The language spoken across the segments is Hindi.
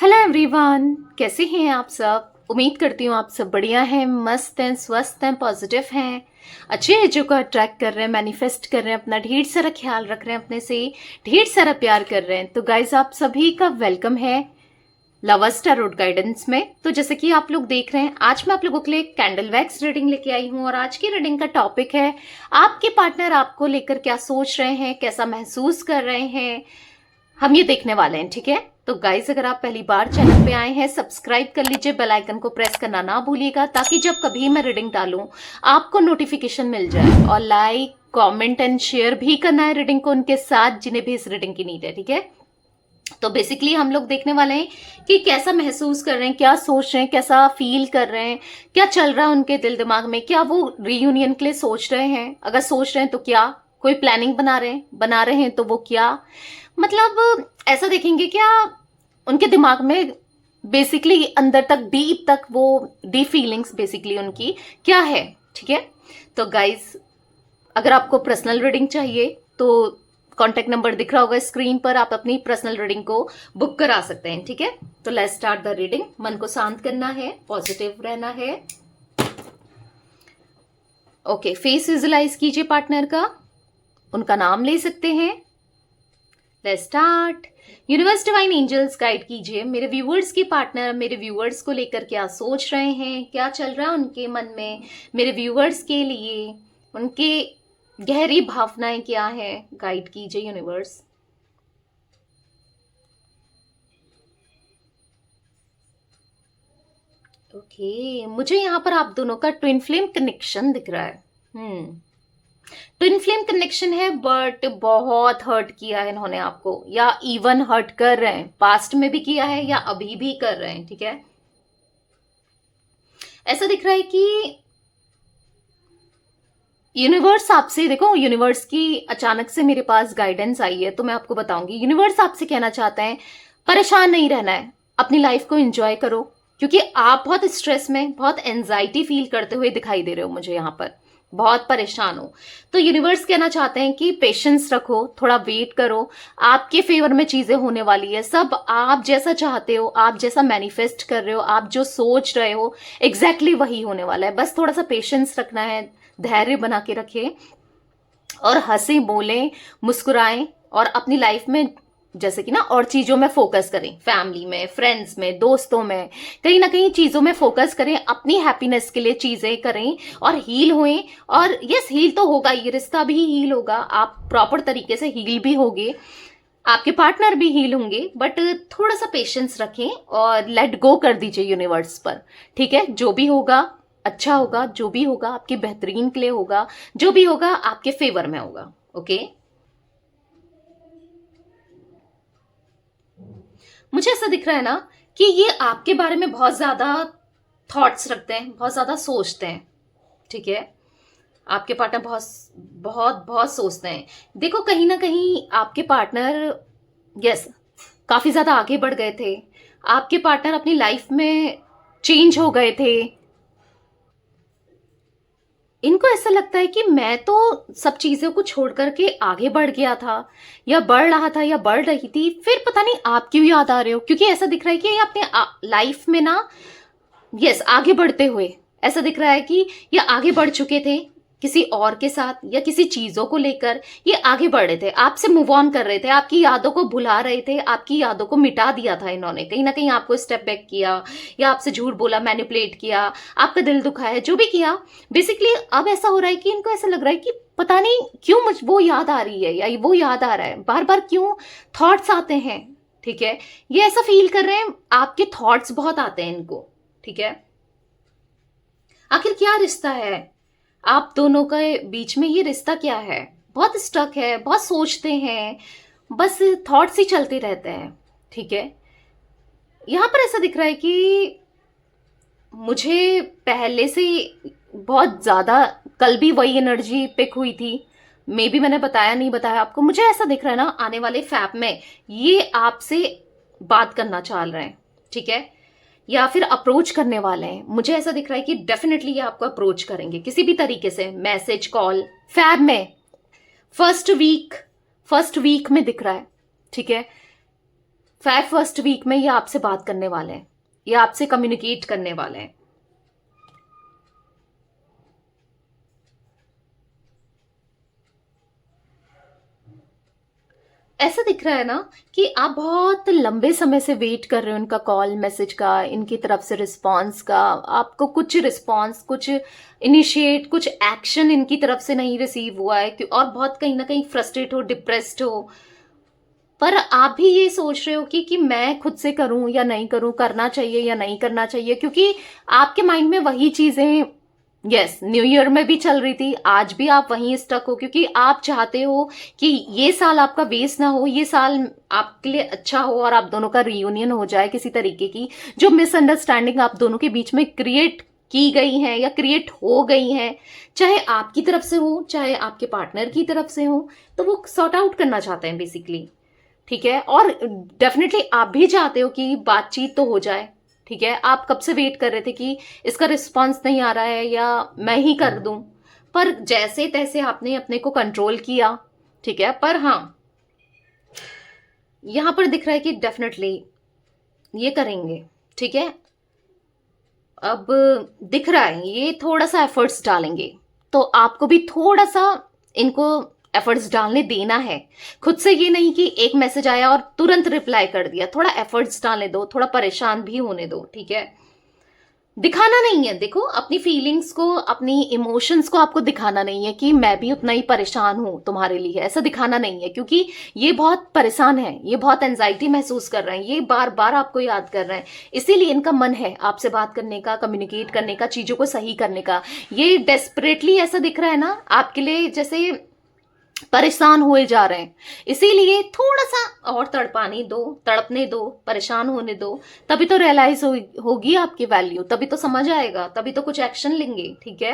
हेलो एवरीवन, कैसे हैं आप सब। उम्मीद करती हूँ आप सब बढ़िया हैं, मस्त हैं, स्वस्थ हैं, पॉजिटिव हैं, अच्छी चीज़ों को अट्रैक्ट कर रहे हैं, मैनिफेस्ट कर रहे हैं, अपना ढेर सारा ख्याल रख रहे हैं, अपने से ढेर सारा प्यार कर रहे हैं। तो गाइज आप सभी का वेलकम है लवर्स टैरोट गाइडेंस में। तो जैसे कि आप लोग देख रहे हैं, आज मैं आप लोगों के लिए कैंडल वैक्स रीडिंग लेके आई हूँ और आज की रीडिंग का टॉपिक है आपके पार्टनर आपको लेकर क्या सोच रहे हैं, कैसा महसूस कर रहे हैं, हम ये देखने वाले हैं। ठीक है, तो गाइस अगर आप पहली बार चैनल पे आए हैं, सब्सक्राइब कर लीजिए, बेल आइकन को प्रेस करना ना भूलिएगा ताकि जब कभी मैं रीडिंग डालूं आपको नोटिफिकेशन मिल जाए। और लाइक, कमेंट एंड शेयर भी करना है रीडिंग को उनके साथ जिन्हें भी इस रीडिंग की नीड है। ठीक है, तो बेसिकली हम लोग देखने वाले हैं कि कैसा महसूस कर रहे हैं, क्या सोच रहे हैं, कैसा फील कर रहे हैं, क्या चल रहा है उनके दिल दिमाग में, क्या वो रीयूनियन के लिए सोच रहे हैं, अगर सोच रहे हैं तो क्या, कोई प्लानिंग बना रहे हैं तो वो क्या, मतलब ऐसा देखेंगे क्या उनके दिमाग में बेसिकली अंदर तक, डीप तक, वो डीप फीलिंग्स बेसिकली उनकी क्या है। ठीक है, तो गाइज अगर आपको पर्सनल रीडिंग चाहिए तो कॉन्टेक्ट नंबर दिख रहा होगा स्क्रीन पर, आप अपनी पर्सनल रीडिंग को बुक करा सकते हैं। ठीक है, तो लेट्स स्टार्ट द रीडिंग। मन को शांत करना है, पॉजिटिव रहना है। ओके, फेस विजुलाइज कीजिए पार्टनर का, उनका नाम ले सकते हैं। Let's start. Universe divine angels guide कीजिए मेरे व्यूअर्स के पार्टनर मेरे व्यूअर्स को लेकर क्या सोच रहे हैं, क्या चल रहा है उनके मन में, मेरे व्यूअर्स के लिए उनके गहरी भावनाएं क्या है, गाइड कीजिए यूनिवर्स। ओके, मुझे यहाँ पर आप दोनों का ट्विन फ्लेम कनेक्शन दिख रहा है। ट्विन फ्लेम कनेक्शन है, बट बहुत हर्ट किया है इन्होंने आपको, या इवन हर्ट कर रहे हैं, पास्ट में भी किया है या अभी भी कर रहे हैं। ठीक है, ऐसा दिख रहा है कि यूनिवर्स आपसे, देखो यूनिवर्स की अचानक से मेरे पास गाइडेंस आई है तो मैं आपको बताऊंगी। यूनिवर्स आपसे कहना चाहते हैं परेशान नहीं रहना है, अपनी लाइफ को एंजॉय करो, क्योंकि आप बहुत स्ट्रेस में, बहुत एंजाइटी फील करते हुए दिखाई दे रहे हो मुझे यहाँ पर, बहुत परेशान हो। तो यूनिवर्स कहना चाहते हैं कि पेशेंस रखो, थोड़ा वेट करो, आपके फेवर में चीजें होने वाली है। सब आप जैसा चाहते हो, आप जैसा मैनिफेस्ट कर रहे हो, आप जो सोच रहे हो एग्जैक्टली वही होने वाला है। बस थोड़ा सा पेशेंस रखना है, धैर्य बना के रखें और हंसे, बोलें, मुस्कुराएं और अपनी लाइफ में जैसे कि ना और चीजों में फोकस करें, फैमिली में, फ्रेंड्स में, दोस्तों में, कहीं ना कहीं चीजों में फोकस करें, अपनी हैप्पीनेस के लिए चीजें करें और हील हुए। और यस, हील तो होगा, ये रिश्ता भी हील होगा, आप प्रॉपर तरीके से हील भी होगे, आपके पार्टनर भी हील होंगे, बट थोड़ा सा पेशेंस रखें और लेट गो कर दीजिए यूनिवर्स पर। ठीक है, जो भी होगा अच्छा होगा, जो भी होगा आपके बेहतरीन के लिए होगा, जो भी होगा आपके फेवर में होगा। ओके, मुझे ऐसा दिख रहा है ना कि ये आपके बारे में बहुत ज्यादा थॉट्स रखते हैं, बहुत ज्यादा सोचते हैं। ठीक है, आपके पार्टनर बहुत बहुत बहुत सोचते हैं। देखो कहीं ना कहीं आपके पार्टनर यस काफी ज्यादा आगे बढ़ गए थे, आपके पार्टनर अपनी लाइफ में चेंज हो गए थे। इनको ऐसा लगता है कि मैं तो सब चीजों को छोड़ करके आगे बढ़ गया था, या बढ़ रहा था, या बढ़ रही थी, फिर पता नहीं आप क्यों याद आ रहे हो, क्योंकि ऐसा दिख रहा है कि ये अपने लाइफ में ना यस आगे बढ़ते हुए ऐसा दिख रहा है कि ये आगे बढ़ चुके थे किसी और के साथ या किसी चीजों को लेकर। ये आगे बढ़ रहे थे, आपसे मूव ऑन कर रहे थे, आपकी यादों को भुला रहे थे, आपकी यादों को मिटा दिया था इन्होंने। कहीं ना कहीं आपको स्टेप बैक किया या आपसे झूठ बोला, मैनिपुलेट किया, आपका दिल दुखाया, जो भी किया। बेसिकली अब ऐसा हो रहा है कि इनको ऐसा लग रहा है कि पता नहीं क्यों मुझ वो याद आ रही है, या वो याद आ रहा है, बार बार क्यों थॉट्स आते हैं। ठीक है, ये ऐसा फील कर रहे हैं, आपके थॉट्स बहुत आते हैं इनको। ठीक है, आखिर क्या रिश्ता है आप दोनों के बीच में, ये रिश्ता क्या है, बहुत स्टक है, बहुत सोचते हैं, बस थॉट्स ही चलते रहते हैं। ठीक है, यहां पर ऐसा दिख रहा है कि मुझे पहले से बहुत ज्यादा, कल भी वही एनर्जी पिक हुई थी, मे बी मैंने बताया नहीं बताया आपको। मुझे ऐसा दिख रहा है ना आने वाले फैब में ये आपसे बात करना चाह रहे हैं। ठीक है, या फिर अप्रोच करने वाले हैं। मुझे ऐसा दिख रहा है कि डेफिनेटली ये आपको अप्रोच करेंगे किसी भी तरीके से, मैसेज, कॉल, फैब में फर्स्ट वीक में दिख रहा है। ठीक है, फर्स्ट वीक में ये आपसे बात करने वाले हैं, ये आपसे कम्युनिकेट करने वाले हैं। ऐसा दिख रहा है ना कि आप बहुत लंबे समय से वेट कर रहे हो उनका कॉल मैसेज का, इनकी तरफ से रिस्पांस का। आपको कुछ रिस्पांस, कुछ इनिशिएट, कुछ एक्शन इनकी तरफ से नहीं रिसीव हुआ है और बहुत कहीं ना कहीं फ्रस्ट्रेट हो, डिप्रेस्ड हो। पर आप भी ये सोच रहे हो कि मैं खुद से करूं या नहीं करूं, करना चाहिए या नहीं करना चाहिए, क्योंकि आपके माइंड में वही चीजें यस न्यू ईयर में भी चल रही थी, आज भी आप वहीं स्टक हो, क्योंकि आप चाहते हो कि ये साल आपका वेस्ट ना हो, ये साल आपके लिए अच्छा हो और आप दोनों का रियूनियन हो जाए। किसी तरीके की जो मिसअंडरस्टैंडिंग आप दोनों के बीच में क्रिएट की गई है या क्रिएट हो गई है, चाहे आपकी तरफ से हो चाहे आपके पार्टनर की तरफ से हो, तो वो सॉर्ट आउट करना चाहते हैं बेसिकली। ठीक है, और डेफिनेटली आप भी चाहते हो कि बातचीत तो हो जाए। ठीक है, आप कब से वेट कर रहे थे कि इसका रिस्पांस नहीं आ रहा है या मैं ही कर दूं, पर जैसे तैसे आपने अपने को कंट्रोल किया। ठीक है, पर हाँ यहां पर दिख रहा है कि डेफिनेटली ये करेंगे। ठीक है, अब दिख रहा है ये थोड़ा सा एफर्ट्स डालेंगे, तो आपको भी थोड़ा सा इनको एफर्ट्स डालने देना है। खुद से ये नहीं कि एक मैसेज आया और तुरंत रिप्लाई कर दिया, थोड़ा एफर्ट्स डालने दो, थोड़ा परेशान भी होने दो। ठीक है, दिखाना नहीं है, देखो अपनी फीलिंग्स को, अपनी इमोशंस को आपको दिखाना नहीं है कि मैं भी उतना ही परेशान हूं तुम्हारे लिए, ऐसा दिखाना नहीं है, क्योंकि ये बहुत परेशान है, ये बहुत एंजाइटी महसूस कर रहे हैं, ये बार बार आपको याद कर रहे हैं, इसीलिए इनका मन है आपसे बात करने का, कम्युनिकेट करने का, चीजों को सही करने का। ये डेस्परेटली ऐसा दिख रहा है ना आपके लिए, जैसे परेशान हुए जा रहे हैं, इसीलिए थोड़ा सा और तड़पाने दो, तड़पने दो, परेशान होने दो, तभी तो रियलाइज होगी आपकी वैल्यू, तभी तो समझ आएगा, तभी तो कुछ एक्शन लेंगे। ठीक है,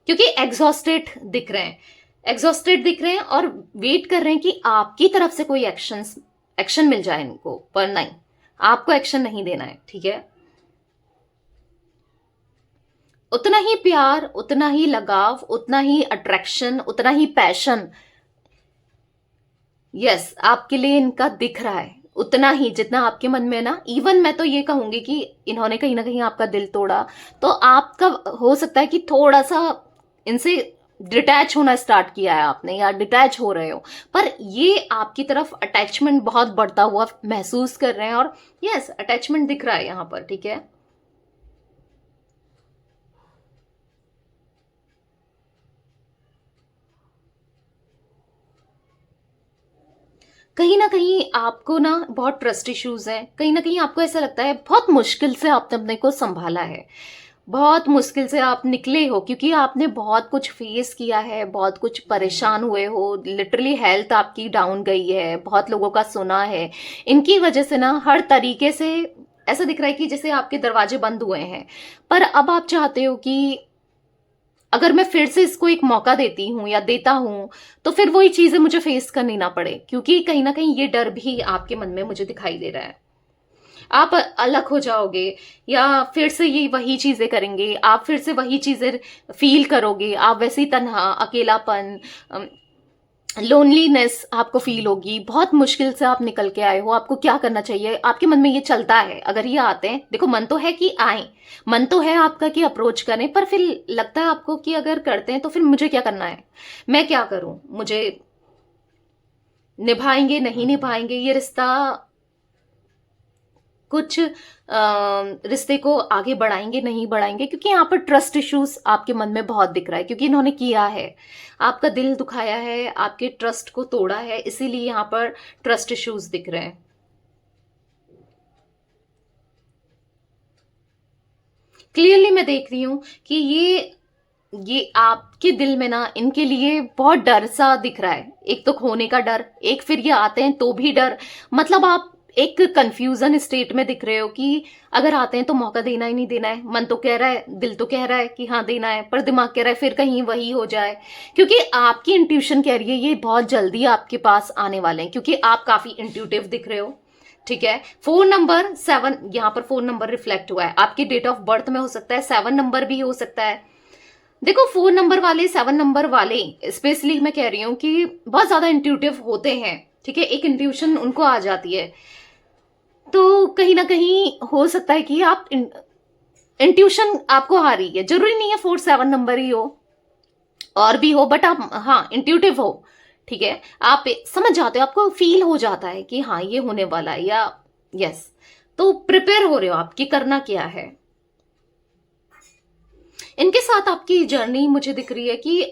क्योंकि एग्जॉस्टेड दिख रहे हैं, एग्जॉस्टेड दिख रहे हैं और वेट कर रहे हैं कि आपकी तरफ से कोई एक्शन मिल जाए इनको, पर नहीं, आपको एक्शन नहीं देना है। ठीक है, उतना ही प्यार, उतना ही लगाव, उतना ही अट्रैक्शन, उतना ही पैशन यस आपके लिए इनका दिख रहा है, उतना ही जितना आपके मन में है ना। इवन मैं तो ये कहूंगी कि इन्होंने कहीं ना कहीं आपका दिल तोड़ा, तो आपका हो सकता है कि थोड़ा सा इनसे डिटैच होना स्टार्ट किया है आपने, या डिटैच हो रहे हो, पर ये आपकी तरफ अटैचमेंट बहुत बढ़ता हुआ महसूस कर रहे हैं, और यस अटैचमेंट दिख रहा है यहां पर। ठीक है, कहीं ना कहीं आपको ना बहुत ट्रस्ट इश्यूज हैं, कहीं ना कहीं आपको ऐसा लगता है बहुत मुश्किल से आपने अपने को संभाला है, बहुत मुश्किल से आप निकले हो, क्योंकि आपने बहुत कुछ फेस किया है, बहुत कुछ परेशान हुए हो, लिटरली हेल्थ आपकी डाउन गई है, बहुत लोगों का सुना है, इनकी वजह से ना हर तरीके से ऐसा दिख रहा है कि जैसे आपके दरवाजे बंद हुए हैं। पर अब आप चाहते हो कि अगर मैं फिर से इसको एक मौका देती हूँ या देता हूँ, तो फिर वही चीजें मुझे फेस करनी ना पड़े, क्योंकि कहीं ना कहीं ये डर भी आपके मन में मुझे दिखाई दे रहा है। आप अलग हो जाओगे या फिर से ये वही चीजें करेंगे, आप फिर से वही चीजें फील करोगे, आप वैसे ही तन्हा, अकेलापन, लोनलीनेस आपको फील होगी, बहुत मुश्किल से आप निकल के आए हो, आपको क्या करना चाहिए, आपके मन में ये चलता है। अगर ये आते हैं, देखो मन तो है कि आए, मन तो है आपका कि अप्रोच करें, पर फिर लगता है आपको कि अगर करते हैं तो फिर मुझे क्या करना है, मैं क्या करूं, मुझे निभाएंगे नहीं निभाएंगे ये रिश्ता, कुछ रिश्ते को आगे बढ़ाएंगे नहीं बढ़ाएंगे, क्योंकि यहाँ पर ट्रस्ट इश्यूज आपके मन में बहुत दिख रहा है, क्योंकि इन्होंने किया है, आपका दिल दुखाया है, आपके ट्रस्ट को तोड़ा है, इसीलिए यहाँ पर ट्रस्ट इश्यूज दिख रहे हैं। क्लियरली मैं देख रही हूं कि ये आपके दिल में ना इनके लिए बहुत डर सा दिख रहा है, एक तो खोने का डर, एक फिर ये आते हैं तो भी डर, मतलब आप एक कंफ्यूजन स्टेट में दिख रहे हो कि अगर आते हैं तो मौका देना ही नहीं देना है, मन तो कह रहा है, दिल तो कह रहा है कि हाँ देना है, पर दिमाग कह रहा है फिर कहीं वही हो जाए, क्योंकि आपकी इंट्यूशन कह रही है ये बहुत जल्दी आपके पास आने वाले हैं, क्योंकि आप काफी इंट्यूटिव दिख रहे हो। ठीक है, फोन नंबर 7, यहाँ पर फोन नंबर रिफ्लेक्ट हुआ है, आपकी डेट ऑफ बर्थ में हो सकता है 7 नंबर भी हो सकता है। देखो 4 नंबर वाले, 7 नंबर वाले स्पेशली मैं कह रही हूँ कि बहुत ज्यादा इंट्यूटिव होते हैं। ठीक है, एक इंट्यूशन उनको आ जाती है, तो कहीं ना कहीं हो सकता है कि आप इंट्यूशन आपको आ रही है, जरूरी नहीं है 4 7 नंबर ही हो, और भी हो, बट आप हाँ इंट्यूटिव हो, ठीक है, आप समझ जाते हो, आपको फील हो जाता है कि हाँ ये होने वाला है, या यस, तो प्रिपेयर हो रहे हो आप कि करना क्या है। इनके साथ आपकी जर्नी मुझे दिख रही है कि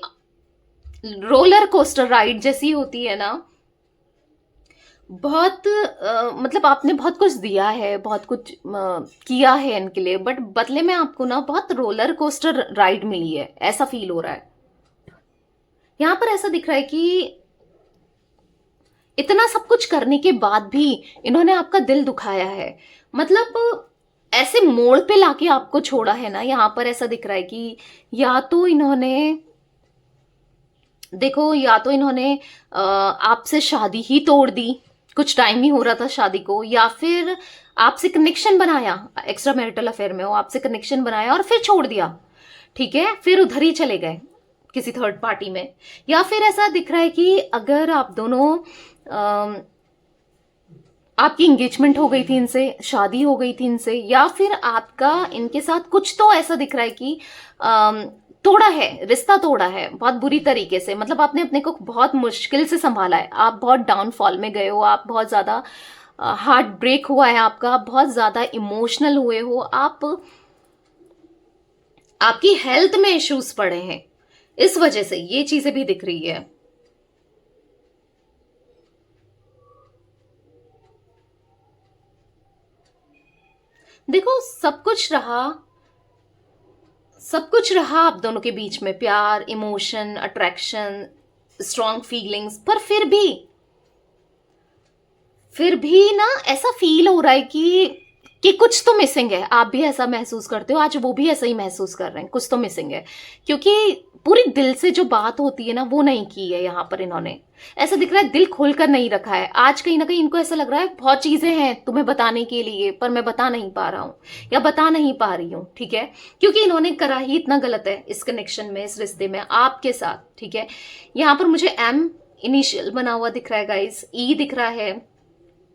रोलर कोस्टर राइड जैसी होती है ना, बहुत मतलब आपने बहुत कुछ दिया है, बहुत कुछ किया है इनके लिए, बट बदले में आपको ना बहुत रोलर कोस्टर राइड मिली है, ऐसा फील हो रहा है। यहां पर ऐसा दिख रहा है कि इतना सब कुछ करने के बाद भी इन्होंने आपका दिल दुखाया है, मतलब ऐसे मोड़ पे लाके आपको छोड़ा है ना, यहां पर ऐसा दिख रहा है कि या तो इन्होंने, देखो, या तो इन्होंने आपसे शादी ही तोड़ दी, कुछ टाइम ही हो रहा था शादी को, या फिर आपसे कनेक्शन बनाया, एक्स्ट्रा मैरिटल अफेयर में हो, आपसे कनेक्शन बनाया और फिर छोड़ दिया, ठीक है, फिर उधर ही चले गए किसी थर्ड पार्टी में। या फिर ऐसा दिख रहा है कि अगर आप दोनों आपकी एंगेजमेंट हो गई थी इनसे, शादी हो गई थी इनसे, या फिर आपका इनके साथ कुछ तो ऐसा दिख रहा है कि तोड़ा है, रिश्ता तोड़ा है बहुत बुरी तरीके से, मतलब आपने अपने को बहुत मुश्किल से संभाला है, आप बहुत डाउनफॉल में गए हो, आप बहुत ज्यादा हार्ट ब्रेक हुआ है आपका, आप बहुत ज्यादा इमोशनल हुए हो, आपकी हेल्थ में इश्यूज पड़े हैं, इस वजह से ये चीजें भी दिख रही है। देखो, सब कुछ रहा आप दोनों के बीच में, प्यार, इमोशन, अट्रैक्शन, स्ट्रॉन्ग फीलिंग्स, पर फिर भी ना ऐसा फील हो रहा है कि कुछ तो मिसिंग है। आप भी ऐसा महसूस करते हो, आज वो भी ऐसा ही महसूस कर रहे हैं, कुछ तो मिसिंग है, क्योंकि पूरी दिल से जो बात होती है ना वो नहीं की है यहाँ पर इन्होंने। ऐसा दिख रहा है दिल खोलकर नहीं रखा है। आज कहीं ना कहीं इनको ऐसा लग रहा है बहुत चीजें हैं तुम्हें बताने के लिए, पर मैं बता नहीं पा रहा हूँ या बता नहीं पा रही हूँ, ठीक है, क्योंकि इन्होंने करा ही इतना गलत है इस कनेक्शन में, इस रिश्ते में आपके साथ, ठीक है। यहाँ पर मुझे एम इनिशियल बना हुआ दिख रहा है गाइस, ई दिख रहा है,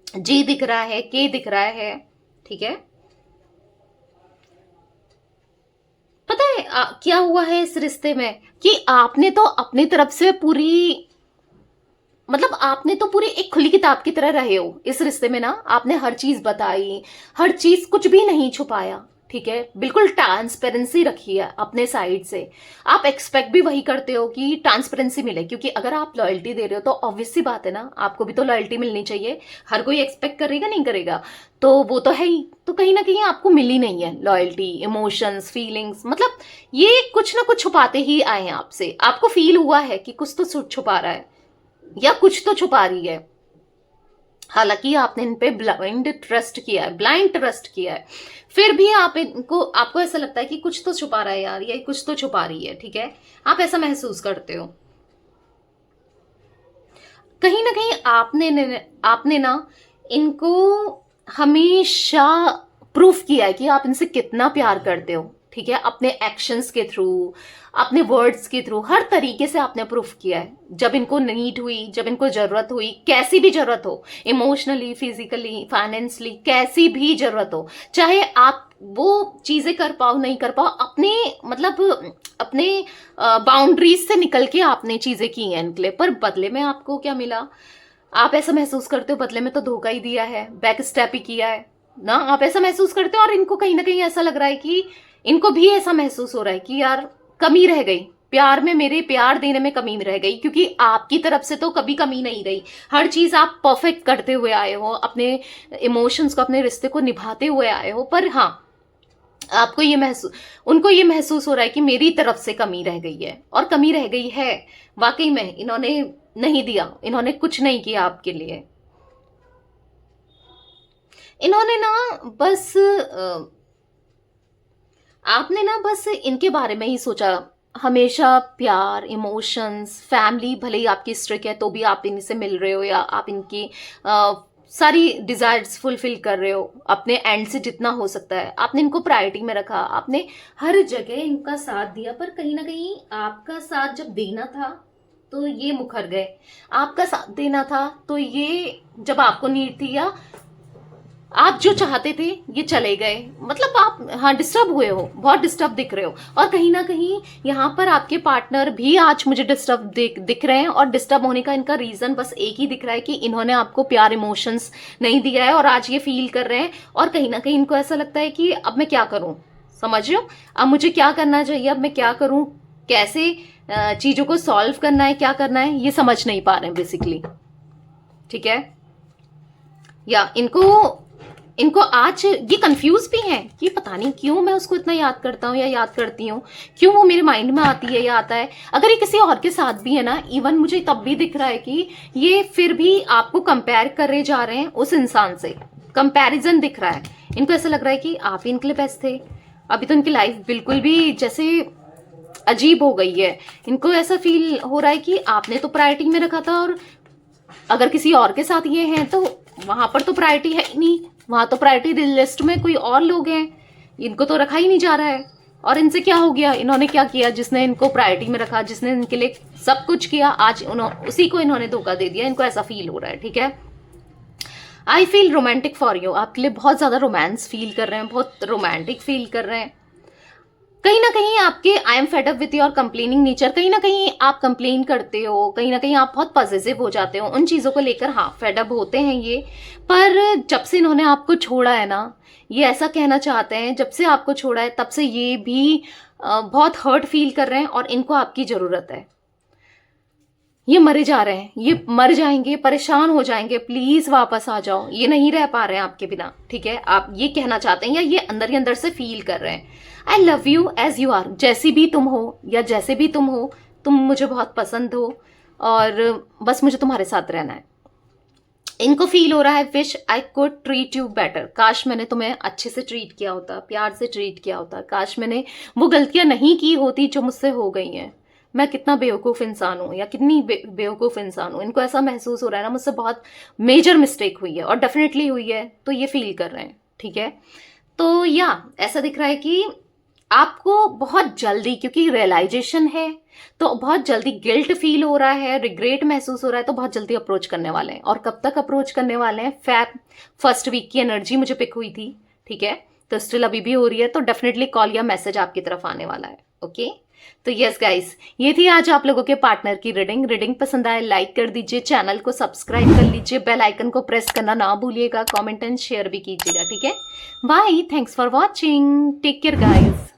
जी दिख रहा है, के दिख रहा है, ठीक है। पता है क्या हुआ है इस रिश्ते में, कि आपने तो अपनी तरफ से पूरी, मतलब आपने तो पूरी एक खुली किताब की तरह रहे हो इस रिश्ते में ना, आपने हर चीज बताई, हर चीज, कुछ भी नहीं छुपाया, ठीक है, बिल्कुल ट्रांसपेरेंसी रखी है अपने साइड से। आप एक्सपेक्ट भी वही करते हो कि ट्रांसपेरेंसी मिले, क्योंकि अगर आप लॉयल्टी दे रहे हो तो ऑब्वियस सी बात है ना, आपको भी तो लॉयल्टी मिलनी चाहिए, हर कोई एक्सपेक्ट करेगा नहीं करेगा, तो वो तो है ही। तो कहीं ना कहीं आपको मिली नहीं है लॉयल्टी, इमोशंस, फीलिंग्स, मतलब ये कुछ ना कुछ छुपाते ही आए हैं आपसे, आपको फील हुआ है कि कुछ तो छुपा रहा है या कुछ तो छुपा रही है। हालांकि आपने इन पे ब्लाइंड ट्रस्ट किया है, ब्लाइंड ट्रस्ट किया है, फिर भी आपको ऐसा लगता है कि कुछ तो छुपा रहा है यार, ये कुछ तो छुपा रही है, ठीक है, आप ऐसा महसूस करते हो। कहीं ना कहीं आपने ना इनको हमेशा प्रूफ किया है कि आप इनसे कितना प्यार करते हो, ठीक है, अपने एक्शंस के थ्रू, अपने वर्ड्स के थ्रू, हर तरीके से आपने प्रूफ किया है। जब इनको नीड हुई, जब इनको जरूरत हुई, कैसी भी जरूरत हो, इमोशनली, फिजिकली, फाइनेंशियली, कैसी भी जरूरत हो, चाहे आप वो चीजें कर पाओ नहीं कर पाओ, अपने मतलब अपने बाउंड्रीज से निकल के आपने चीजें की हैं इनके लिए, पर बदले में आपको क्या मिला? आप ऐसा महसूस करते हो बदले में तो धोखा ही दिया है, बैक स्टेप ही किया है ना, आप ऐसा महसूस करते हो। और इनको कहीं ना कहीं ऐसा लग रहा है कि इनको भी ऐसा महसूस हो रहा है कि यार कमी रह गई प्यार में, मेरे प्यार देने में कमी रह गई, क्योंकि आपकी तरफ से तो कभी कमी नहीं रही, हर चीज आप परफेक्ट करते हुए आए हो, अपने इमोशंस को, अपने रिश्ते को निभाते हुए आए हो, पर हाँ आपको उनको ये महसूस हो रहा है कि मेरी तरफ से कमी रह गई है, और कमी रह गई है वाकई में, इन्होंने नहीं दिया, इन्होंने कुछ नहीं किया आपके लिए। इन्होंने ना बस आपने ना बस इनके बारे में ही सोचा हमेशा, प्यार, इमोशंस, फैमिली, भले ही आपकी स्ट्रिक है तो भी आप इनसे मिल रहे हो, या आप इनकी सारी डिजायर्स फुलफिल कर रहे हो, अपने एंड से जितना हो सकता है आपने इनको प्रायोरिटी में रखा, आपने हर जगह इनका साथ दिया, पर कहीं ना कहीं आपका साथ जब देना था तो ये मुखर गए, आपका साथ देना था तो ये, जब आपको नीड थी या आप जो चाहते थे ये चले गए, मतलब आप हाँ डिस्टर्ब हुए हो, बहुत डिस्टर्ब दिख रहे हो। और कहीं ना कहीं यहाँ पर आपके पार्टनर भी आज मुझे डिस्टर्ब दिख रहे हैं, और डिस्टर्ब होने का इनका रीजन बस एक ही दिख रहा है कि इन्होंने आपको प्यार इमोशंस नहीं दिया है, और आज ये फील कर रहे हैं। और कहीं ना कहीं इनको ऐसा लगता है कि अब मैं क्या करूं, समझ रहे हो, अब मुझे क्या करना चाहिए, अब मैं क्या करूं, कैसे चीजों को सॉल्व करना है, क्या करना है, ये समझ नहीं पा रहे हैं बेसिकली। ठीक है, या इनको आज ये कंफ्यूज भी हैं कि पता नहीं क्यों मैं उसको इतना याद करता हूँ या याद करती हूँ, क्यों वो मेरे माइंड में आती है या आता है। अगर ये किसी और के साथ भी है ना, इवन मुझे तब भी दिख रहा है कि ये फिर भी आपको कंपेयर करे जा रहे हैं उस इंसान से, कंपैरिजन दिख रहा है। इनको ऐसा लग रहा है कि आप ही इनके लिए बेस्ट थे। अभी तो इनकी लाइफ बिल्कुल भी जैसे अजीब हो गई है। इनको ऐसा फील हो रहा है कि आपने तो प्रायोरिटी में रखा था, और अगर किसी और के साथ ये हैं तो वहां पर तो प्रायोरिटी है ही नहीं, वहां तो प्रायोरिटी लिस्ट में कोई और लोग हैं, इनको तो रखा ही नहीं जा रहा है। और इनसे क्या हो गया, इन्होंने क्या किया, जिसने इनको प्रायोरिटी में रखा, जिसने इनके लिए सब कुछ किया, आज उसी को इन्होंने धोखा दे दिया। इनको ऐसा फील हो रहा है। ठीक है, I feel romantic for you, आपके लिए बहुत ज्यादा रोमांस फील कर रहे हैं, बहुत रोमांटिक फील कर रहे हैं। कहीं ना कहीं आपके I am fed up with your complaining nature, कहीं ना कहीं आप कंप्लेन करते हो, कहीं ना कहीं आप बहुत पॉजिटिव हो जाते हो उन चीज़ों को लेकर। हाँ, फेड अप होते हैं ये, पर जब से इन्होंने आपको छोड़ा है ना, ये ऐसा कहना चाहते हैं जब से आपको छोड़ा है तब से ये भी बहुत हर्ट फील कर रहे हैं, और इनको आपकी ज़रूरत है। ये मरे जा रहे हैं, ये मर जाएंगे, परेशान हो जाएंगे, प्लीज वापस आ जाओ, ये नहीं रह पा रहे हैं आपके बिना। ठीक है, आप ये कहना चाहते हैं या ये अंदर ही अंदर से फील कर रहे हैं। I love you as you are, जैसी भी तुम हो या जैसे भी तुम हो, तुम मुझे बहुत पसंद हो, और बस मुझे तुम्हारे साथ रहना है। इनको फील हो रहा है wish I could treat you better, काश मैंने तुम्हें अच्छे से ट्रीट किया होता, प्यार से ट्रीट किया होता, काश मैंने वो गलतियां नहीं की होती जो मुझसे हो गई हैं। मैं कितना बेवकूफ़ इंसान हूँ, या कितनी बेवकूफ़ इंसान हूँ। इनको ऐसा महसूस हो रहा है ना, मुझसे बहुत मेजर मिस्टेक हुई है, और डेफिनेटली हुई है, तो ये फील कर रहे हैं। ठीक है, तो या ऐसा दिख रहा है कि आपको बहुत जल्दी, क्योंकि रियलाइजेशन है तो बहुत जल्दी गिल्ट फील हो रहा है, रिग्रेट महसूस हो रहा है, तो बहुत जल्दी अप्रोच करने वाले हैं। और कब तक अप्रोच करने वाले हैं, फैब फर्स्ट वीक की एनर्जी मुझे पिक हुई थी। ठीक है, तो स्टिल अभी भी हो रही है, तो डेफिनेटली कॉल या मैसेज आपकी तरफ आने वाला है। ओके, तो यस गाइस, ये थी आज आप लोगों के पार्टनर की रीडिंग पसंद आए लाइक कर दीजिए, चैनल को सब्सक्राइब कर लीजिए, बेल आइकन को प्रेस करना ना भूलिएगा, कमेंट एंड शेयर भी कीजिएगा। ठीक है, bye, thanks for watching, take care guys.